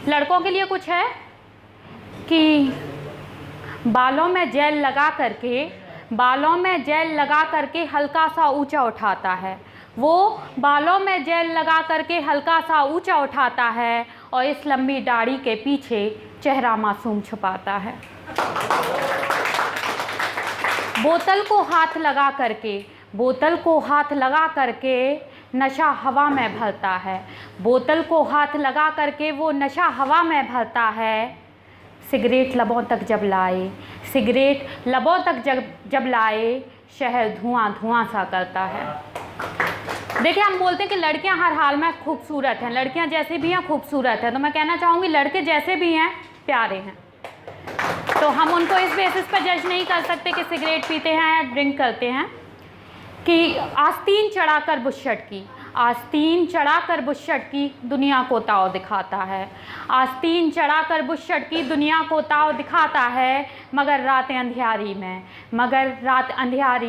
लड़कों के लिए कुछ है कि बालों में जेल लगा करके हल्का सा ऊंचा उठाता है, वो बालों में जेल लगा करके हल्का सा ऊंचा उठाता है और इस लंबी दाढ़ी के पीछे चेहरा मासूम छुपाता है। बोतल को हाथ लगा करके नशा हवा में भरता है, बोतल को हाथ लगा करके वो नशा हवा में भरता है। सिगरेट लबों तक जब लाए शहर धुआं धुआं सा करता है। देखिए, हम बोलते हैं कि लड़कियां हर हाल में खूबसूरत हैं, लड़कियां जैसे भी हैं खूबसूरत हैं, तो मैं कहना चाहूँगी लड़के जैसे भी हैं प्यारे हैं। तो हम उनको इस बेसिस पर जज नहीं कर सकते कि सिगरेट पीते हैं या ड्रिंक करते हैं। कि आस्तीन चढ़ाकर बुशर्ट की दुनिया को ताव दिखाता है, आस्तीन चढ़ाकर बुशर्ट की दुनिया को ताव दिखाता है, मगर रात अंधियारी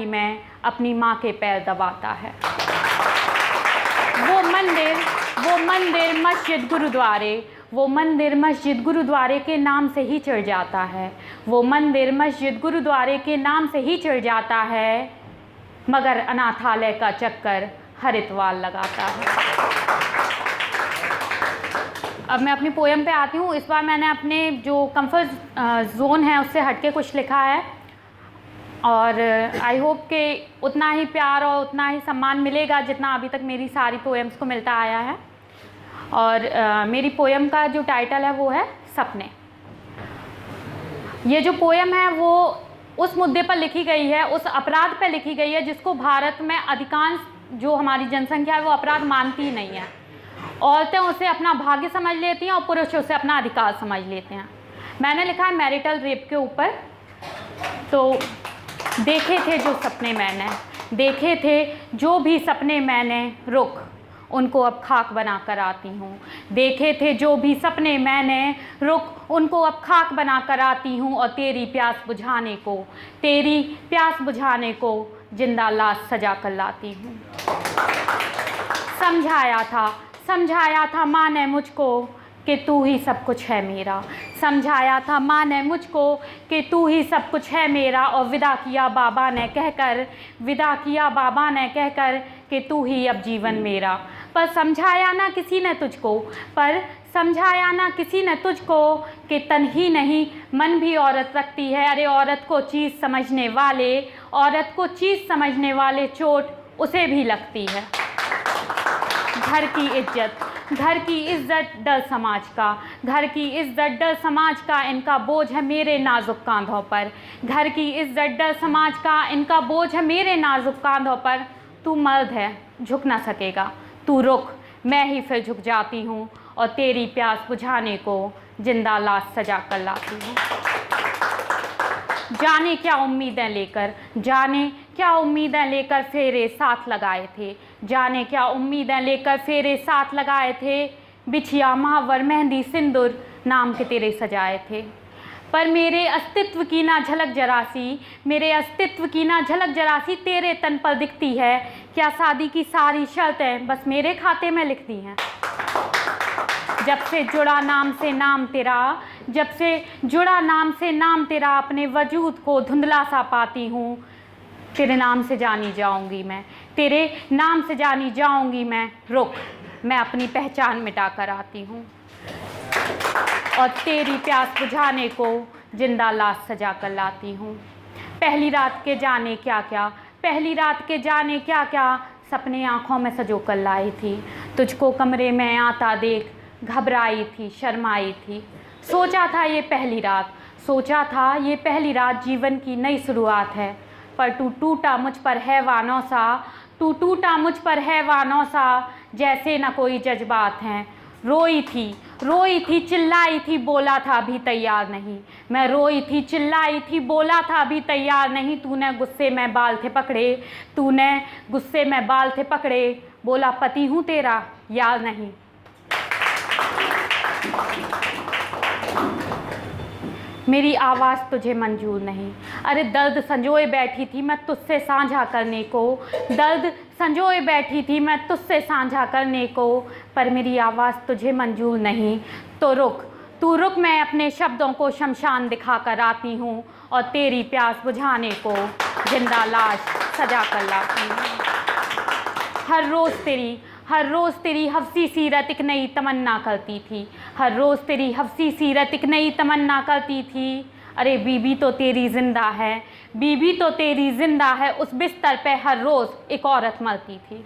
में अपनी माँ के पैर दबाता है। वो मंदिर मस्जिद गुरुद्वारे के नाम से ही चढ़ जाता है, वो मंदिर मस्जिद गुरुद्वारे के नाम से ही चढ़ जाता है, मगर अनाथालय का चक्कर हर इतवार लगाता है। अब मैं अपनी पोएम पे आती हूँ। इस बार मैंने अपने जो कंफर्ट जोन है उससे हटके कुछ लिखा है और आई होप कि उतना ही प्यार और उतना ही सम्मान मिलेगा जितना अभी तक मेरी सारी पोएम्स को मिलता आया है। और मेरी पोएम का जो टाइटल है वो है सपने। ये जो पोएम है वो उस मुद्दे पर लिखी गई है, उस अपराध पर लिखी गई है जिसको भारत में अधिकांश जो हमारी जनसंख्या है वो अपराध मानती ही नहीं है। औरतें उसे अपना भाग्य समझ लेती हैं और पुरुष उसे अपना अधिकार समझ लेते हैं। मैंने लिखा है मैरिटल रेप के ऊपर। तो देखे थे जो भी सपने मैंने रुक उनको अब खाक बना कर आती हूँ, देखे थे जो भी सपने मैंने रुक उनको अब खाक बना कर आती हूँ, और तेरी प्यास बुझाने को जिंदा लाश सजा कर लाती हूँ। समझाया था माँ ने मुझको कि तू ही सब कुछ है मेरा, समझाया था माँ ने मुझको कि तू ही सब कुछ है मेरा, और विदा किया बाबा ने कहकर कि तू ही अब जीवन मेरा। पर समझाया ना किसी ने तुझको कि तन ही नहीं मन भी औरत रखती है। अरे औरत को चीज़ समझने वाले चोट उसे भी लगती है। घर की इज्जत डर समाज का इनका बोझ है मेरे नाजुक कांधों पर, घर की इज्जत डर समाज का इनका बोझ है मेरे नाजुक कांधों पर। तू मर्द है झुक ना सकेगा, तू रुक मैं ही फिर झुक जाती हूँ, और तेरी प्यास बुझाने को जिंदा लाश सजा कर लाती हूँ। जाने क्या उम्मीदें लेकर फेरे साथ लगाए थे, बिछिया महावर मेहंदी सिंदूर नाम के तेरे सजाए थे। पर मेरे अस्तित्व की ना झलक जरासी तेरे तन पर दिखती है। क्या शादी की सारी शर्तें बस मेरे खाते में लिख दी हैं। जब से जुड़ा नाम से नाम तेरा अपने वजूद को धुंधला सा पाती हूँ। तेरे नाम से जानी जाऊंगी मैं, रुक मैं अपनी पहचान मिटा कर आती हूँ, और तेरी प्यास बुझाने को जिंदा लाश सजा कर लाती हूँ। पहली रात के जाने क्या सपने आँखों में सजो कर लाई थी। तुझको कमरे में आता देख घबराई थी, शर्माई थी। सोचा था ये पहली रात जीवन की नई शुरुआत है, पर तू टूटा मुझ पर हैवानों सा जैसे न कोई जज्बात हैं। रोई थी चिल्लाई थी बोला था अभी तैयार नहीं, मैं रोई थी चिल्लाई थी बोला था अभी तैयार नहीं। तूने गुस्से में बाल थे पकड़े बोला पति हूँ तेरा यार नहीं। मेरी आवाज़ तुझे मंजूर नहीं। अरे दर्द संजोए बैठी थी मैं तुझसे साझा करने को, दर्द संजोए बैठी थी मैं तुझसे साझा करने को, पर मेरी आवाज़ तुझे मंजूर नहीं। तो रुक, तू रुक, मैं अपने शब्दों को शमशान दिखा कर आती हूँ और तेरी प्यास बुझाने को जिंदा लाश सजा कर लाती हूँ। हर रोज़ तेरी हफ्सी सीरत एक नई तमन्ना करती थी। हर रोज़ तेरी हफ्सी सीरत एक नई तमन्ना करती थी। अरे बीबी तो तेरी ज़िंदा है, बीबी तो तेरी ज़िंदा है, उस बिस्तर पे हर रोज़ एक औरत मरती थी।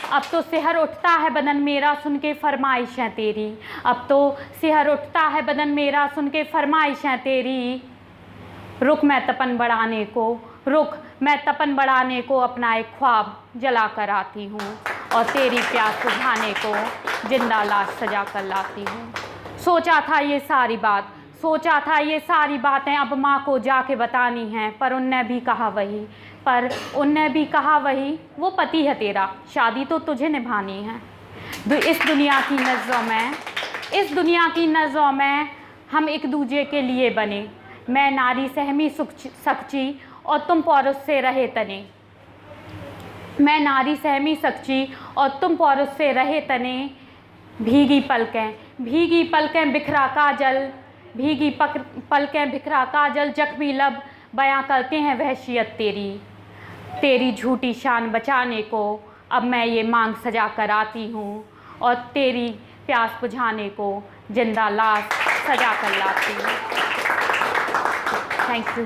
अब तो सिहर उठता है बदन मेरा सुन के फरमाइशें तेरी। अब तो सिहर उठता है बदन मेरा सुन के फरमाइशें तेरी। रुक मैं तपन बढ़ाने को, रुक मैं तपन बढ़ाने को अपना एक ख्वाब जला कर आती हूँ और तेरी प्यास बुझाने को जिंदा लाश सजा कर लाती हूँ। सोचा था ये सारी बातें अब माँ को जाके बतानी हैं, पर उनने भी कहा वही, वो पति है तेरा, शादी तो तुझे निभानी है। इस दुनिया की नज़रों में हम एक दूजे के लिए बने। मैं नारी सहमी सच्ची और तुम पौरुष से रहे तने। मैं नारी सहमी सच्ची और तुम पौरुष से रहे तने। भीगी पलकें बिखरा काजल, जख्मी लब बयां करते हैं वहशियत तेरी झूठी शान बचाने को। अब मैं ये मांग सजा कर आती हूँ और तेरी प्यास बुझाने को जिंदा लाश सजा कर लाती हूँ। Thank you.